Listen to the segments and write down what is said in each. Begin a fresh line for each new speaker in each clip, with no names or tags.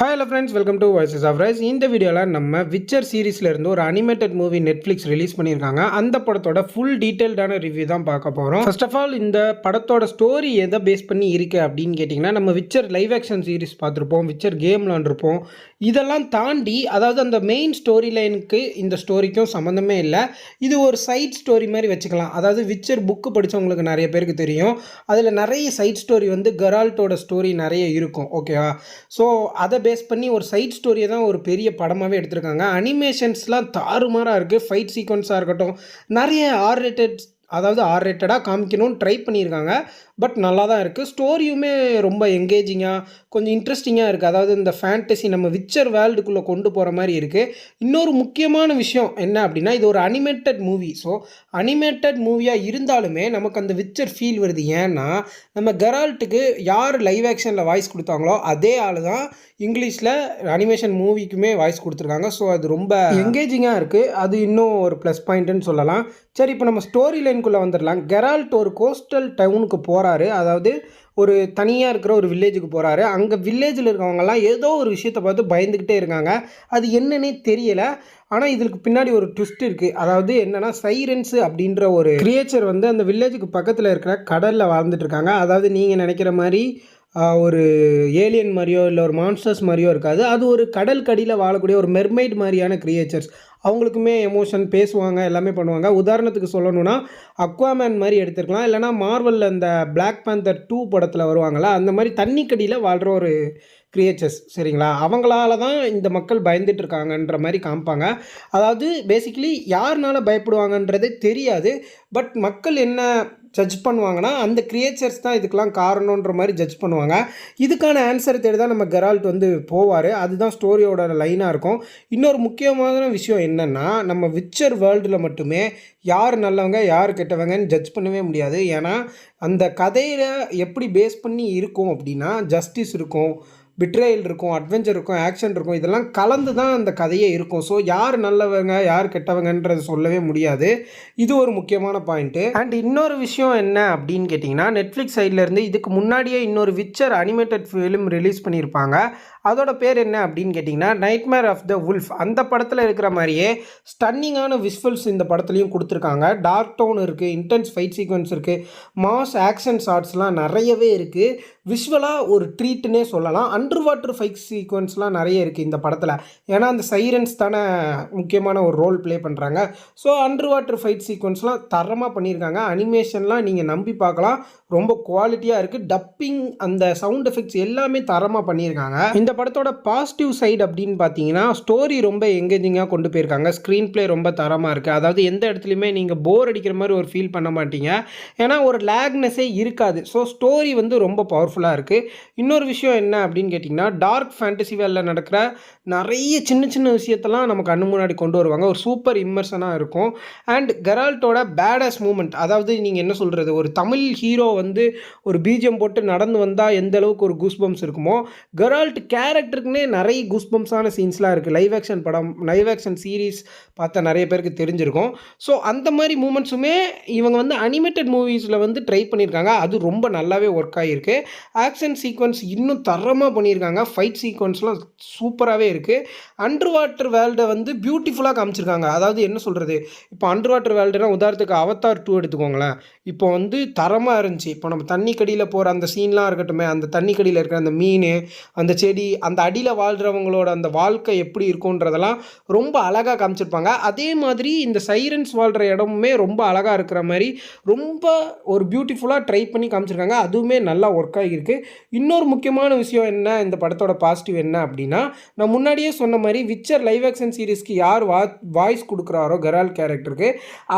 Hi hello friends, welcome to voices of rice. இந்த வீடியோவில் நம்ம விச்சர் சீரிஸில் இருந்து ஒரு அனிமேட்டட் மூவி நெட்ஃப்ளிக்ஸ் ரிலீஸ் பண்ணியிருக்காங்க. அந்த படத்தோட ஃபுல் டீட்டெயில்டான ரிவ்யூ தான் பார்க்க போகிறோம். ஃபர்ஸ்ட் ஆஃப் ஆல், இந்த படத்தோட ஸ்டோரி எதை பேஸ் பண்ணி இருக்கு அப்படின்னு கேட்டிங்கன்னா, நம்ம விச்சர் லைவ் ஆக்ஷன் சீரிஸ் பார்த்துருப்போம், விச்சர் கேம் விளாண்டுருப்போம். இதெல்லாம் தாண்டி, அதாவது அந்த மெயின் ஸ்டோரி லைனுக்கு இந்த ஸ்டோரிக்கும் சம்மந்தமே இல்லை. இது ஒரு சைட் ஸ்டோரி மாதிரி வச்சுக்கலாம். அதாவது விச்சர் புக்கு படித்தவங்களுக்கு நிறைய பேருக்கு தெரியும். அதில் நிறைய சைட் ஸ்டோரி வந்து கெரால்ட்டோட ஸ்டோரி நிறைய இருக்கும். ஓகேவா? ஸோ அதை பேஸ் பண்ணி ஒரு சைட் ஸ்டோரியை தான் ஒரு பெரிய படமாகவே எடுத்திருக்காங்க. அனிமேஷன்ஸ்லாம் தாறுமாறாக இருக்குது. ஃபைட் சீக்வன்ஸாக இருக்கட்டும், நிறைய ஆர் ரேட்டடாக காமிக்கணும்னு ட்ரை பண்ணியிருக்காங்க. பட் நல்லா தான் இருக்குது. ஸ்டோரியுமே ரொம்ப எங்கேஜிங்காக, கொஞ்சம் இன்ட்ரெஸ்டிங்காக இருக்குது. அதாவது இந்த ஃபேண்டசி நம்ம விச்சர் வேர்ல்டுக்குள்ளே கொண்டு போகிற மாதிரி இருக்குது. இன்னொரு முக்கியமான விஷயம் என்ன அப்படின்னா, இது ஒரு அனிமேட்டட் மூவி. ஸோ அனிமேட்டட் மூவியாக இருந்தாலுமே நமக்கு அந்த விச்சர் ஃபீல் வருது. ஏன்னா நம்ம கெரால்ட்டுக்கு யார் லைவ் ஆக்ஷனில் வாய்ஸ் கொடுத்தாங்களோ அதே ஆள் தான் இங்கிலீஷில் அனிமேஷன் மூவிக்குமே வாய்ஸ் கொடுத்துருக்காங்க. ஸோ அது ரொம்ப எங்கேஜிங்காக இருக்குது. அது இன்னும் ஒரு ப்ளஸ் பாயிண்ட்டுன்னு சொல்லலாம். சரி, இப்போ நம்ம ஸ்டோரி லைனுக்குள்ளே வந்துடலாம். கெரால்ட் ஒரு கோஸ்டல் டவுனுக்கு போகிறாரு. அதாவது ஒரு தனியாக இருக்கிற ஒரு வில்லேஜுக்கு போகிறாரு. அங்கே வில்லேஜில் இருக்கவங்கலாம் ஏதோ ஒரு விஷயத்தை பார்த்து பயந்துக்கிட்டே இருக்காங்க. அது என்னன்னே தெரியலை. ஆனால் இதுக்கு பின்னாடி ஒரு ட்விஸ்ட் இருக்குது. அதாவது என்னென்னா, சைரன்ஸு அப்படின்ற ஒரு கிரியேச்சர் வந்து அந்த வில்லேஜுக்கு பக்கத்தில் இருக்கிற கடலில் வாழ்ந்துட்டு இருக்காங்க. அதாவது நீங்கள் நினைக்கிற மாதிரி ஒரு ஏலியன் மாதிரியோ இல்லை ஒரு மான்ஸ்டர்ஸ் மாதிரியோ இருக்காது. அது ஒரு கடல் கடியில் வாழக்கூடிய ஒரு மெர்மெய்ட் மாதிரியான கிரியேச்சர்ஸ். அவங்களுக்குமே எமோஷன், பேசுவாங்க, எல்லாமே பண்ணுவாங்க. உதாரணத்துக்கு சொல்லணும்னா அக்வாமேன் மாதிரி எடுத்துருக்கலாம். இல்லைனா மார்வலில் இந்த பிளாக் பேந்தர் 2 படத்தில் வருவாங்களா, அந்த மாதிரி தண்ணிக்கடியில் வாழ்கிற ஒரு கிரியேச்சர்ஸ். சரிங்களா? அவங்களால தான் இந்த மக்கள் பயந்துட்டு இருக்காங்கன்ற மாதிரி காமிப்பாங்க. அதாவது பேசிக்கலி யாருனால பயப்படுவாங்கன்றதே தெரியாது. பட் மக்கள் என்ன ஜட்ஜ் பண்ணுவாங்கன்னா, அந்த கிரியேச்சர்ஸ் தான் இதுக்கெலாம் காரணன்ற மாதிரி ஜட்ஜ் பண்ணுவாங்க. இதுக்கான ஆன்சர் தேடி தான் நம்ம கெரால்ட் வந்து போவார். அதுதான் ஸ்டோரியோட லைனாக இருக்கும். இன்னொரு முக்கியமான விஷயம் என்னென்னா, நம்ம விச்சர் வேர்ல்டில் மட்டுமே யார் நல்லவங்க யார் கெட்டவங்கன்னு ஜட்ஜ் பண்ணவே முடியாது. ஏன்னா அந்த கதையில் எப்படி பேஸ் பண்ணி இருக்கும் அப்படின்னா, ஜஸ்டிஸ் இருக்கும், பிட்ரேயல் இருக்கும், அட்வென்ச்சர் இருக்கும், ஆக்ஷன் இருக்கும். இதெல்லாம் கலந்து தான் அந்த கதையே இருக்கும். ஸோ யார் நல்லவங்க யார் கெட்டவங்கன்றது சொல்லவே முடியாது. இது ஒரு முக்கியமான பாயிண்ட்டு. அண்ட் இன்னொரு விஷயம் என்ன அப்படின்னு கேட்டிங்கன்னா, நெட்ஃப்ளிக்ஸ் சைட்லேருந்து இதுக்கு முன்னாடியே இன்னொரு விச்சர் அனிமேட்டட் ஃபிலிம் ரிலீஸ் பண்ணியிருப்பாங்க. அதோட பேர் என்ன அப்படின்னு கேட்டிங்கன்னா, நைட்மேர் ஆஃப் த வுல்ஃப். அந்த படத்தில் இருக்கிற மாதிரியே ஸ்டன்னிங்கான விஷுவல்ஸ் இந்த படத்துலையும் கொடுத்துருக்காங்க. டார்க் டவுன் இருக்குது, இன்டென்ஸ் ஃபைட் சீக்வன்ஸ் இருக்குது, மாஸ் ஆக்ஷன் ஷாட்ஸ்லாம் நிறையவே இருக்குது. விஷுவலாக ஒரு ட்ரீட்டுன்னே சொல்லலாம். அண்டர் வாட்டர் ஃபைட் சீக்வன்ஸ்லாம் நிறைய இருக்குது இந்த படத்தில். ஏன்னா அந்த சைரன்ஸ் தானே முக்கியமான ஒரு ரோல் ப்ளே பண்ணுறாங்க. ஸோ அண்டர் வாட்டர் ஃபைட் சீக்வன்ஸ்லாம் தரமாக பண்ணியிருக்காங்க. அனிமேஷன்லாம் நீங்கள் நம்பி பார்க்கலாம். ரொம்ப குவாலிட்டியாக இருக்குது. டப்பிங், அந்த சவுண்ட் எஃபெக்ட்ஸ் எல்லாமே தரமாக பண்ணியிருக்காங்க. இந்த படத்தோட பாசிட்டிவ் சைடு அப்படின்னு பார்த்தீங்கன்னா, ஸ்டோரி ரொம்ப எங்கேஜிங்காக கொண்டு போயிருக்காங்க. ஸ்க்ரீன் ப்ளே ரொம்ப தரமாக இருக்குது. அதாவது எந்த இடத்துலையுமே நீங்கள் போர் அடிக்கிற மாதிரி ஒரு ஃபீல் பண்ண மாட்டீங்க. ஏன்னா ஒரு லேக்னஸே இருக்காது. ஸோ ஸ்டோரி வந்து ரொம்ப பவர்ஃபுல்லாக இருக்குது. இன்னொரு விஷயம் என்ன அப்படின்னு கேட்டிங்கன்னா, டார்க் ஃபேண்டசி வேலில் நடக்கிற நிறைய சின்ன சின்ன விஷயத்தெல்லாம் நம்ம கண்ணு முன்னாடி கொண்டு வருவாங்க. ஒரு சூப்பர் இம்மர்ஷனாக இருக்கும். அண்ட் கெரால்ட்டோட பேடாஸ் மூமெண்ட், அதாவது நீங்கள் என்ன சொல்கிறது, ஒரு தமிழ் ஹீரோ வந்து ஒரு பிஜிஎம் போட்டு நடந்து வந்தால் எந்த அளவுக்கு ஒரு கூஸ்பம்ஸ் இருக்குமோ, கெரால்ட் கேரக்டருக்குன்னே நிறைய கூஸ்பம்ஸான சீன்ஸ்லாம் இருக்குது. லைவ் ஆக்ஷன் படம், லைவ் ஆக்ஷன் சீரீஸ் பார்த்தா நிறைய பேருக்கு தெரிஞ்சிருக்கும். ஸோ அந்த மாதிரி மூமெண்ட்ஸுமே இவங்க வந்து அனிமேட்டட் மூவிஸில் வந்து ட்ரை பண்ணியிருக்காங்க. அது ரொம்ப நல்லாவே ஒர்க் ஆகியிருக்கு. ஆக்ஷன் சீக்வன்ஸ் இன்னும் தரமாக பண்ணியிருக்காங்க. ஃபைட் சீக்வன்ஸ்லாம் சூப்பராகவே இருக்குது. அண்டர் வாட்டர் வேர்ல்டை வந்து பியூட்டிஃபுல்லாக காமிச்சிருக்காங்க. அதாவது என்ன சொல்கிறது, இப்போ அண்டர் வாட்டர் வேர்ல்டுனா உதாரணத்துக்கு அவதார் 2 எடுத்துக்கோங்களேன். இப்போ வந்து தரமாக இருந்துச்சு. இப்போ நம்ம தண்ணி கடியில் போகிற அந்த சீன்லாம் இருக்கட்டுமே, அந்த தண்ணி கடியில் இருக்கிற அந்த மீன், அந்த செடி, அந்த அடியில் வாழ்கிறவங்களோட அந்த வாழ்க்கை எப்படி இருக்குன்றதெல்லாம் ரொம்ப அழகாக காமிச்சிருப்பாங்க. அதே மாதிரி இந்த சைரன்ஸ் வாழ்கிற இடமுமே ரொம்ப அழகாக இருக்கிற மாதிரி ரொம்ப ஒரு பியூட்டிஃபுல்லாக ட்ரை பண்ணி காமிச்சிருக்காங்க. அதுவுமே நல்லா ஒர்க் ஆகியிருக்கு. இன்னொரு முக்கியமான விஷயம் என்ன, இந்த படத்தோட பாசிட்டிவ் என்ன அப்படின்னா, நான் முன்னாடியே சொன்ன மாதிரி விச்சர் லைவ் ஆக்ஷன் சீரிஸ்க்கு யார் வாய்ஸ் கொடுக்குறாரோ கெரால்ட் கேரக்டருக்கு,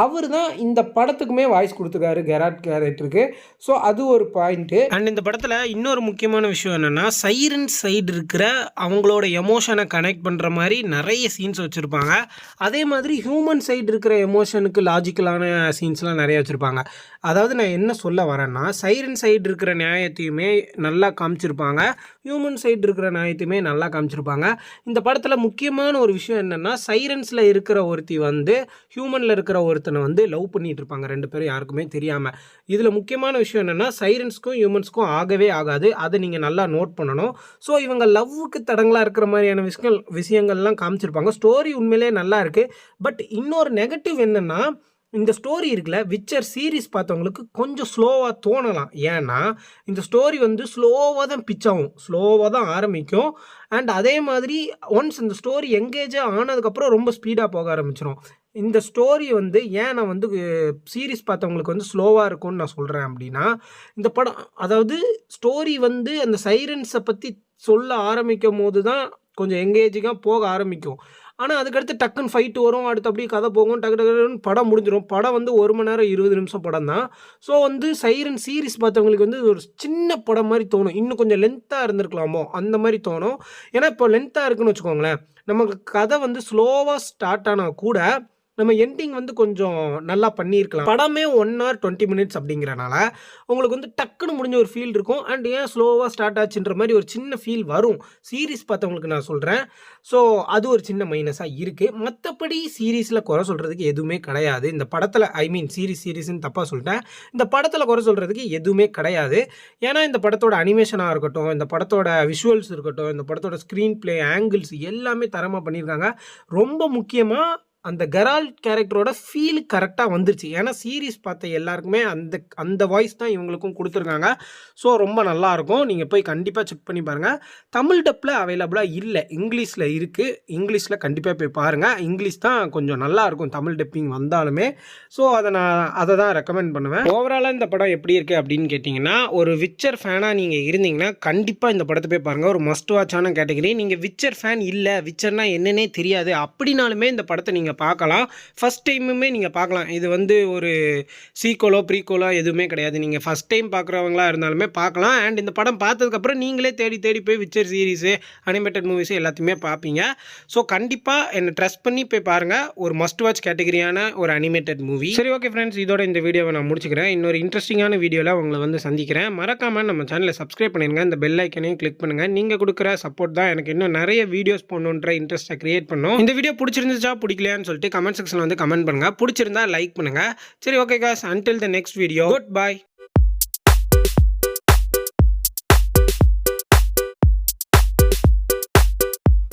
அவர் தான் இந்த படத்துக்குமே வாய்ஸ் கொடுத்துருக்காரு கெரால்ட் கேரக்டருக்கு. ஸோ அது ஒரு பாயிண்ட்டு. அண்ட் இந்த படத்தில் இன்னொரு முக்கியமான விஷயம் என்னென்னா, சைரன்ஸ் சைடு இருக்கிற அவங்களோட எமோஷனை கனெக்ட் பண்ணுற மாதிரி நிறைய சீன்ஸ் வச்சுருப்பாங்க. அதே மாதிரி ஹியூமன் சைடு இருக்கிற எமோஷனுக்கு லாஜிக்கலான சீன்ஸ்லாம் நிறைய வச்சுருப்பாங்க. அதாவது நான் என்ன சொல்ல வரேன்னா, சைரன் சைடு இருக்கிற நியாயத்தையுமே நல்லா காமிச்சிருப்பாங்க, ஹியூமன் சைடு இருக்கிற நியாயத்தையுமே நல்லா காமிச்சிருப்பாங்க. இந்த படத்தில் முக்கியமான ஒரு விஷயம் என்னென்னா, சைரன்ஸில் இருக்கிற ஒருத்தி வந்து ஹியூமனில் இருக்கிற ஒருத்தனை வந்து லவ் பண்ணிகிட்டு இருப்பாங்க, ரெண்டு பேரும் யாருக்குமே தெரியாமல். இதில் முக்கியமான விஷயம் என்னென்னா சைரன்ஸ்க்கும் ஹியூமன்ஸ்க்கும் ஆகவே ஆகாது. அதை நீங்கள் நல்லா நோட் பண்ணணும். ஸோ இவங்க லவ்வுக்கு தடங்களாக இருக்கிற மாதிரியான விஷயங்கள்லாம் காமிச்சிருப்பாங்க. ஸ்டோரி உண்மையிலே நல்லா இருக்குது. பட் இன்னொரு நெகட்டிவ் என்னென்னா இந்த ஸ்டோரி இருக்குல்ல, விச்சர் சீரிஸ் பார்த்தவங்களுக்கு கொஞ்சம் ஸ்லோவாக தோணலாம். ஏன்னா இந்த ஸ்டோரி வந்து ஸ்லோவாக தான் பிச் ஆகும், ஸ்லோவாக தான் ஆரம்பிக்கும். அண்ட் அதே மாதிரி ஒன்ஸ் இந்த ஸ்டோரி எங்கேஜாக ஆனதுக்கப்புறம் ரொம்ப ஸ்பீடாக போக ஆரம்பிச்சிடும். இந்த ஸ்டோரி வந்து ஏன் நான் வந்து சீரிஸ் பார்த்தவங்களுக்கு வந்து ஸ்லோவாக இருக்கும்னு நான் சொல்கிறேன் அப்படின்னா, இந்த படம் அதாவது ஸ்டோரி வந்து அந்த சைரன்ஸை பற்றி சொல்ல ஆரம்பிக்கும் போது தான் கொஞ்சம் எங்கேஜிங்காக போக ஆரம்பிக்கும். ஆனால் அதுக்கடுத்து டக்குன்னு ஃபைட்டு வரும், அடுத்து அப்படியே கதை போகும், டக்கு டக்குன்னு படம் முடிஞ்சிடும். படம் வந்து 1 மணி நேரம் 20 நிமிஷம் படம் தான். ஸோ வந்து சைரன் சீரிஸ் பார்த்தவங்களுக்கு வந்து ஒரு சின்ன படம் மாதிரி தோணும். இன்னும் கொஞ்சம் லென்த்தாக இருந்திருக்கலாமோ அந்த மாதிரி தோணும். ஏன்னா இப்போ லென்த்தாக இருக்குன்னு வச்சுக்கோங்களேன், நமக்கு கதை வந்து ஸ்லோவாக ஸ்டார்ட் ஆனால் கூட நம்ம எண்டிங் வந்து கொஞ்சம் நல்லா பண்ணியிருக்கலாம். படமே 1 hour 20 minutes அப்படிங்கிறனால உங்களுக்கு வந்து டக்குன்னு முடிஞ்ச ஒரு ஃபீல் இருக்கும். அண்ட் ஏன் ஸ்லோவாக ஸ்டார்ட் ஆச்சுன்ற மாதிரி ஒரு சின்ன ஃபீல் வரும் சீரிஸ் பார்த்தவங்களுக்கு நான் சொல்கிறேன். ஸோ அது ஒரு சின்ன மைனஸாக இருக்குது. மற்றபடி சீரீஸில் குறை சொல்கிறதுக்கு எதுவுமே கிடையாது. இந்த படத்தில் சீரிஸ்ன்னு தப்பாக சொல்லிட்டேன். இந்த படத்தில் குறை சொல்கிறதுக்கு எதுவுமே கிடையாது. ஏன்னா இந்த படத்தோட அனிமேஷனாக இருக்கட்டும், இந்த படத்தோட விஷுவல்ஸ் இருக்கட்டும், இந்த படத்தோட ஸ்க்ரீன் பிளே ஆங்கிள்ஸ் எல்லாமே தரமாக பண்ணியிருக்காங்க. ரொம்ப முக்கியமாக அந்த கெரால்ட் கேரக்டரோட ஃபீல் கரெக்டாக வந்துருச்சு. ஏன்னா சீரிஸ் பார்த்த எல்லாருக்குமே அந்த வாய்ஸ் தான் இவங்களுக்கும் கொடுத்துருக்காங்க. ஸோ ரொம்ப நல்லாயிருக்கும். நீங்கள் போய் கண்டிப்பாக செக் பண்ணி பாருங்கள். தமிழ் டப்பில் அவைலபிளாக இல்லை, இங்கிலீஷில் இருக்குது. இங்கிலீஷில் கண்டிப்பாக போய் பாருங்கள். இங்கிலீஷ் தான் கொஞ்சம் நல்லாயிருக்கும் தமிழ் டப்பிங் வந்தாலுமே. ஸோ அதை தான் ரெக்கமெண்ட் பண்ணுவேன். ஓவராலாக இந்த படம் எப்படி இருக்குது அப்படின்னு கேட்டிங்கன்னா, ஒரு விச்சர் ஃபேனாக நீங்கள் இருந்தீங்கன்னா கண்டிப்பாக இந்த படத்தை போய் பாருங்கள். ஒரு மஸ்ட் வாட்சான கேட்டகரி. நீங்கள் விச்சர் ஃபேன் இல்லை, விச்சர்னால் என்னன்னே தெரியாது அப்படின்னாலுமே இந்த படத்தை நீங்கள் பார்க்கலாம். ஃபஸ்ட் டைமுமே நீங்கள் பார்க்கலாம். இது வந்து ஒரு சீக்வலோ ப்ரீக்வலோ எதுவுமே கிடையாது. நீங்கள் ஃபஸ்ட் டைம் பார்க்குறவங்களா இருந்தாலுமே பார்க்கலாம். அண்ட் இந்த படம் பார்த்ததுக்கப்புறம் நீங்களே தேடி போய் விச்சர் சீரிஸு, அனிமேட்டட் மூவிஸு எல்லாத்தையுமே பார்ப்பீங்க. ஸோ கண்டிப்பாக என்னை ட்ரஸ்ட் பண்ணி போய் பாருங்கள். ஒரு மஸ்ட் வாட்ச் கேட்டகரியான ஒரு அனிமேட்டட் மூவி. சரி, ஓகே ஃப்ரெண்ட்ஸ், இதோட இந்த வீடியோவை நான் முடிச்சுக்கிறேன். இன்னொரு இன்ட்ரெஸ்டிங்கான வீடியோவில் உங்களை வந்து சந்திக்கிறேன். மறக்காமல் நம்ம சேனலை சப்ஸ்கிரைப் பண்ணிடுங்க. இந்த பெல் ஐக்கனையும் கிளிக் பண்ணுங்கள். நீங்கள் கொடுக்குற சப்போர்ட் தான் எனக்கு இன்னும் நிறைய வீடியோஸ் போடணுன்ற இன்ட்ரெஸ்ட்டை கிரியேட் பண்ணும். இந்த வீடியோ பிடிச்சிருந்துச்சா பிடிக்கலையான்னு சொல்லிட்டு கமெண்ட் செக்ஷனில் வந்து கமெண்ட் பண்ணுங்கள். பிடிச்சிருந்தா லைக் பண்ணுங்கள். சரி, okay guys, until the next video, goodbye.